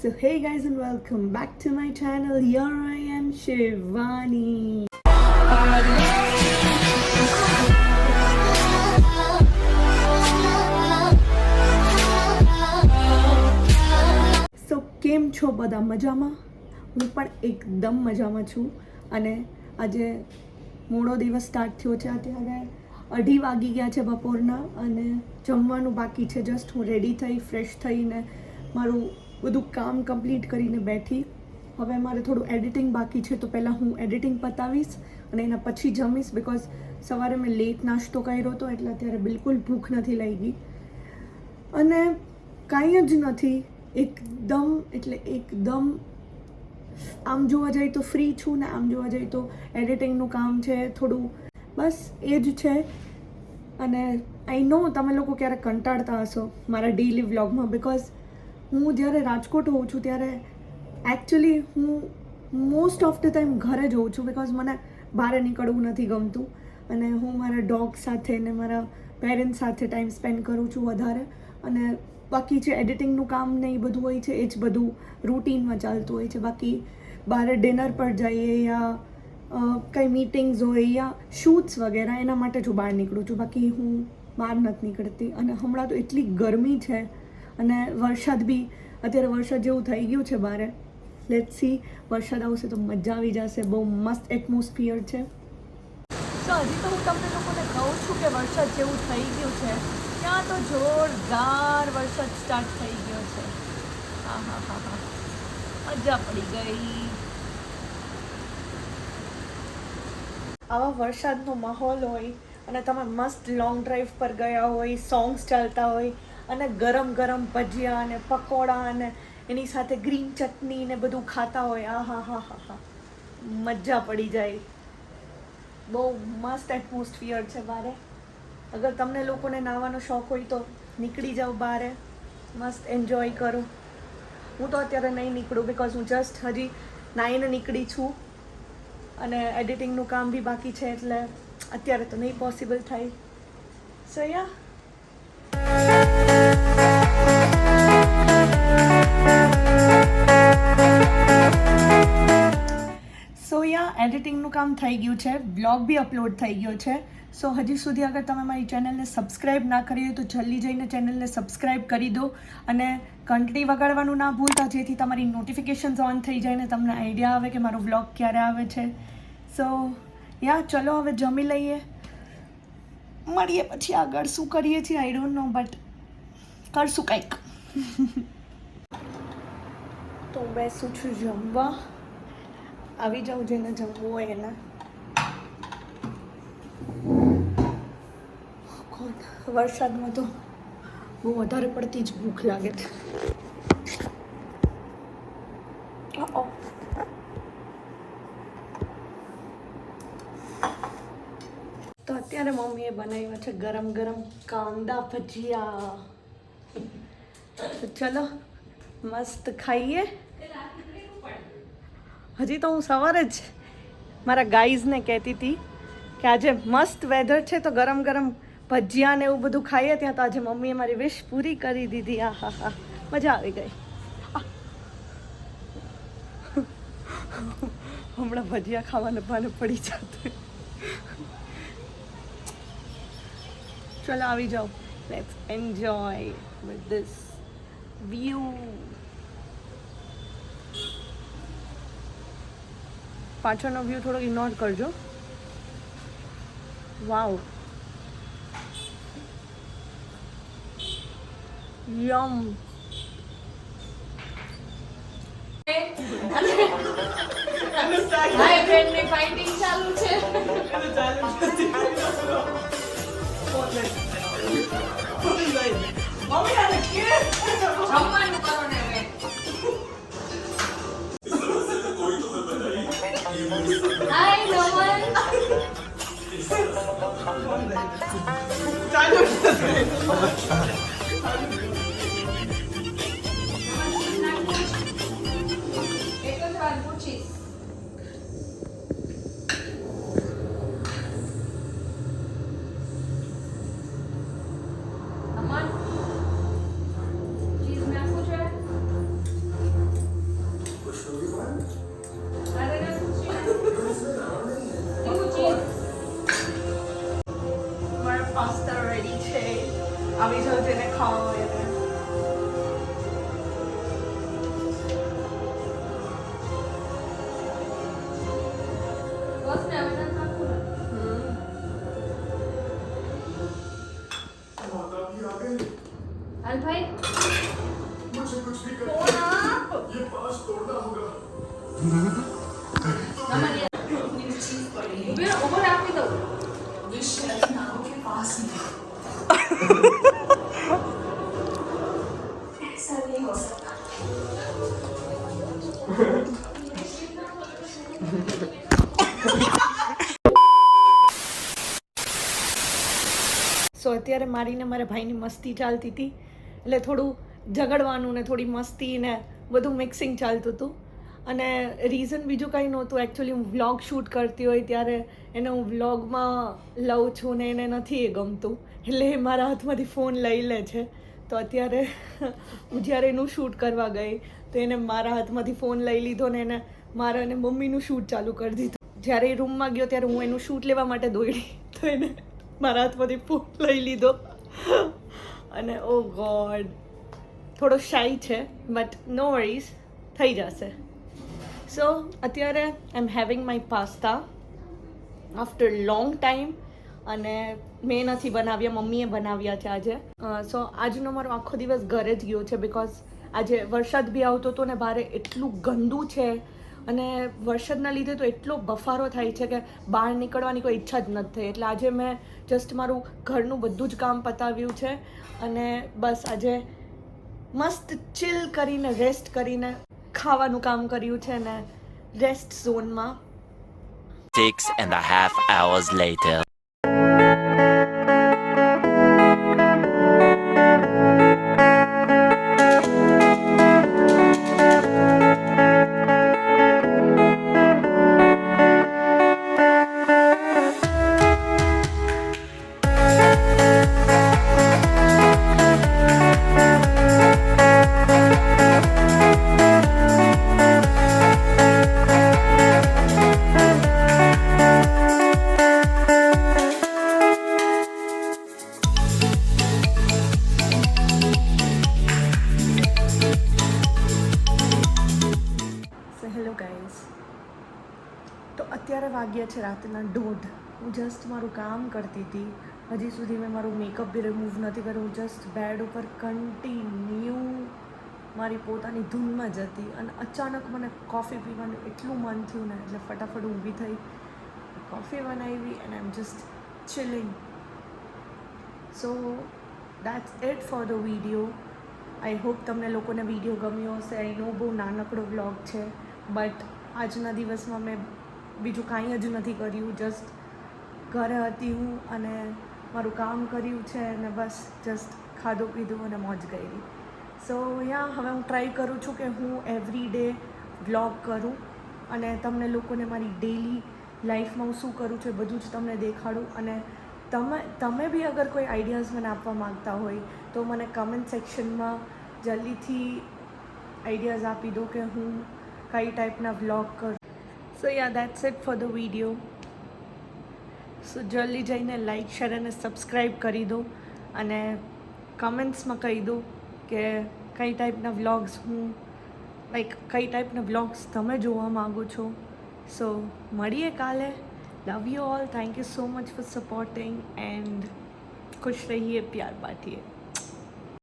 So hey guys and welcome back to my channel. Here I am Shivani. So કેમ છો બધા મજામાં? હું પણ એકદમ મજામાં છું અને આજે મોડો દિવસ સ્ટાર્ટ થયો છે. અત્યારે 2:30 વાગી ગયા છે બપોરના અને જમવાનું બાકી છે. જસ્ટ હું રેડી થઈ ફ્રેશ થઈને મારું બધું કામ કમ્પ્લીટ કરીને બેઠી. હવે મારે થોડું એડિટિંગ બાકી છે તો પહેલાં હું એડિટિંગ પતાવીશ અને એના પછી જમીશ. બિકોઝ સવારે મેં લેટ નાસ્તો કર્યો હતો એટલે અત્યારે બિલકુલ ભૂખ નથી લાગી અને કાંઈ જ નથી. એકદમ આમ જોવા જઈએ તો ફ્રી છું ને આમ જોવા જઈએ તો એડિટિંગનું કામ છે થોડું, બસ એ જ છે. અને આઈ નો તમે લોકો ક્યારેક કંટાળતા હશો મારા ડેઈલી વ્લોગમાં, બિકોઝ હું જ્યારે રાજકોટ હોઉં છું ત્યારે એકચ્યુઅલી હું મોસ્ટ ઓફ ધ ટાઈમ ઘરે જ હોઉં છું. બિકોઝ મને બહાર નીકળવું નથી ગમતું અને હું મારા ડોગ સાથે ને મારા પેરેન્ટ્સ સાથે ટાઈમ સ્પેન્ડ કરું છું વધારે. અને બાકી જે એડિટિંગનું કામ ને એ બધું હોય છે એ જ બધું રૂટીનમાં ચાલતું હોય છે. બાકી બહાર ડિનર પર જઈએ યા કંઈ મીટિંગ્સ હોય યા શૂટ્સ વગેરે એના માટે જ બહાર નીકળું છું. બાકી હું બહાર નથી નીકળતી. અને હમણાં તો એટલી ગરમી છે અને વરસાદ બી અત્યારે વરસાદ જેવું થઈ ગયું છે બારે. લેટ્સ સી, વરસાદ આવશે તો મજા આવી જશે. બહુ મસ્ત એટમોસ્ફિયર છે. તો હજી તો હું તમને લોકોને કહું છું કે વરસાદ જેવું થઈ ગયું છે. ત્યાં તો જોરદાર વરસાદ સ્ટાર્ટ થઈ ગયો છે. હા, મજા પડી ગઈ. આવા વરસાદનો માહોલ હોય અને તમે મસ્ત લોંગ ડ્રાઈવ પર ગયા હોય, સોંગ્સ ચાલતા હોય અને ગરમ ગરમ ભજીયા અને પકોડા અને એની સાથે ગ્રીન ચટણી ને બધું ખાતા હોય, હા, મજા પડી જાય. બહુ મસ્ત એટમોસ્ફિયર છે બારે. અગર તમને લોકોને નાહવાનો શોખ હોય તો નીકળી જાઓ બારે, મસ્ત એન્જોય કરો. હું તો અત્યારે નહીં નીકળું બિકોઝ હું જસ્ટ હજી નાહીને નીકળી છું અને એડિટિંગનું કામ બી બાકી છે એટલે અત્યારે તો નહીં પોસિબલ થાય. સો યા એડિટિંગનું કામ થઈ ગયું છે, બ્લોગ બી અપલોડ થઈ ગયો છે. સો હજી સુધી અગર તમે મારી ચેનલને સબસ્ક્રાઈબ ના કરી હોય તો જલ્દી જઈને ચેનલને સબસ્ક્રાઈબ કરી દો અને ઘંટડી વગાડવાનું ના ભૂલતા, જેથી તમારી નોટિફિકેશન્સ ઓન થઈ જાય ને તમને આઈડિયા આવે કે મારો વ્લોગ ક્યારે આવે છે. સો યા ચલો હવે જમી લઈએ, મળીએ પછી આગળ શું કરીએ છીએ આઈ ડોન્ટ નો, બટ કરશું કંઈક. તો હું બેસું છું જમવા. આવી જાઉં જેને જમવું હોય એને. વરસાદમાં તો બહુ વધારે પડતી જ ભૂખ લાગે છે. તો અત્યારે મમ્મીએ બનાવ્યા છે ગરમ ગરમ કાંદા ભજીયા. તો ચલો મસ્ત ખાઈએ. હજી તો હું સવારે જ મારા ગાઈઝને કહેતી હતી કે આજે મસ્ત વેધર છે તો ગરમ ગરમ ભજીયા ને એવું બધું ખાઈએ. ત્યાં તો આજે મમ્મીએ મારી વિશ પૂરી કરી દીધી. હા, મજા આવી ગઈ. હમણાં ભજીયા ખાવાને ભાને પડી જતું. ચલો આવી જાઓ, let's enjoy with this view. પાછળનો વ્યૂ થોડો ઇગ્નોર કરજો. વાવ, યમ. હાય ફ્રેન્ડ ની ફાઇટિંગ ચાલુ છે. મમ્મી આને કે જમવાનું કરો ને હવે. હાય નમન. ચાલો હાલ ભાઈ मुझे कुछ भी कर ફોન આપ ये पास तोड़ना होगा ઉભો રાખી દઉં के पास नहीं ऐसा नहीं हो सकता સો અત્યારે મારીને મારા ભાઈની મસ્તી ચાલતી હતી એટલે થોડું ઝઘડવાનું ને થોડી મસ્તી ને બધું મિક્સિંગ ચાલતું હતું અને રીઝન બીજું કંઈ નહોતું એકચ્યુઅલી હું વ્લોગ શૂટ કરતી હોય ત્યારે એને હું વ્લોગમાં લઉં છું ને એને નથી એ ગમતું એટલે એ મારા હાથમાંથી ફોન લઈ લે છે તો અત્યારે હું જ્યારે એનું શૂટ કરવા ગઈ તો એને મારા હાથમાંથી ફોન લઈ લીધો ને એને મારા અને મમ્મીનું શૂટ ચાલુ કરી દીધું જ્યારે એ રૂમમાં ગયો ત્યારે હું એનું શૂટ લેવા માટે દોડી તો એને મારા હાથમાંથી ફોન લઈ લીધો અને ઓ ગોડ થોડો શાય છે બટ નો વરીઝ થઈ જશે સો અત્યારે I am having my pasta after long time અને મેં નથી બનાવ્યા મમ્મીએ બનાવ્યા છે આજે સો આજનો મારો આખો દિવસ ઘરે જ ગયો છે બિકોઝ આજે વરસાદ બી આવતો હતો ને બહાર એટલું ગંદુ છે અને વરસાદના લીધે તો એટલો બફારો થાય છે કે બહાર નીકળવાની કોઈ ઈચ્છા જ નથી થઈ એટલે આજે મેં જસ્ટ મારું ઘરનું બધું જ કામ પતાવ્યું છે અને બસ આજે મસ્ત ચિલ કરીને રેસ્ટ કરીને ખાવાનું કામ કર્યું છે ને રેસ્ટ ઝોનમાં 6.5 hours later. હેલો ગાઈઝ તો અત્યારે વાગ્યા છે રાતના 1:30 હું જસ્ટ મારું કામ કરતી હતી હજી સુધી મેં મારું મેકઅપ બી રિમૂવ નથી કર્યું હું જસ્ટ બેડ ઉપર કન્ટિન્યુ મારી પોતાની ધૂનમાં જ હતી અને અચાનક મને કોફી પીવાનું એટલું મન થયું ને એટલે ફટાફટ ઊભી થઈ કોફી બનાવી and I M just chilling so that's it for the video I hope તમને લોકોને વિડીયો ગમ્યો હશે આઈ નો બહુ નાનકડો વ્લોગ છે બટ આજના દિવસમાં મેં બીજું કાંઈ જ નથી કર્યું જસ્ટ ઘરે હતી હું અને મારું કામ કર્યું છે અને બસ જસ્ટ ખાધું પીધું અને મોજ કરી સો યા હવે હું ટ્રાય કરું છું કે હું એવરી ડે વ્લોગ કરું અને તમને લોકોને મારી ડેલી લાઈફમાં હું શું કરું છું એ બધું જ તમને દેખાડું અને તમે બી અગર કોઈ આઈડિયાઝ મને આપવા માગતા હોય તો મને કમેન્ટ સેક્શનમાં જલ્દીથી આઈડિયાઝ આપી દો કે હું કઈ ટાઈપના વ્લોગ કરું so yeah that's it for the video so જલ્દી જઈને લાઈક શેર અને સબસ્ક્રાઈબ કરી દો અને કમેન્ટ્સમાં કહી દો કે કઈ ટાઈપના વ્લોગ્સ હું લાઈક કઈ ટાઈપના વ્લોગ્સ તમે જોવા માગો છો સો મળીએ કાલે love you all thank you so much for supporting and ખુશ રહીએ પ્યાર બાંટીએ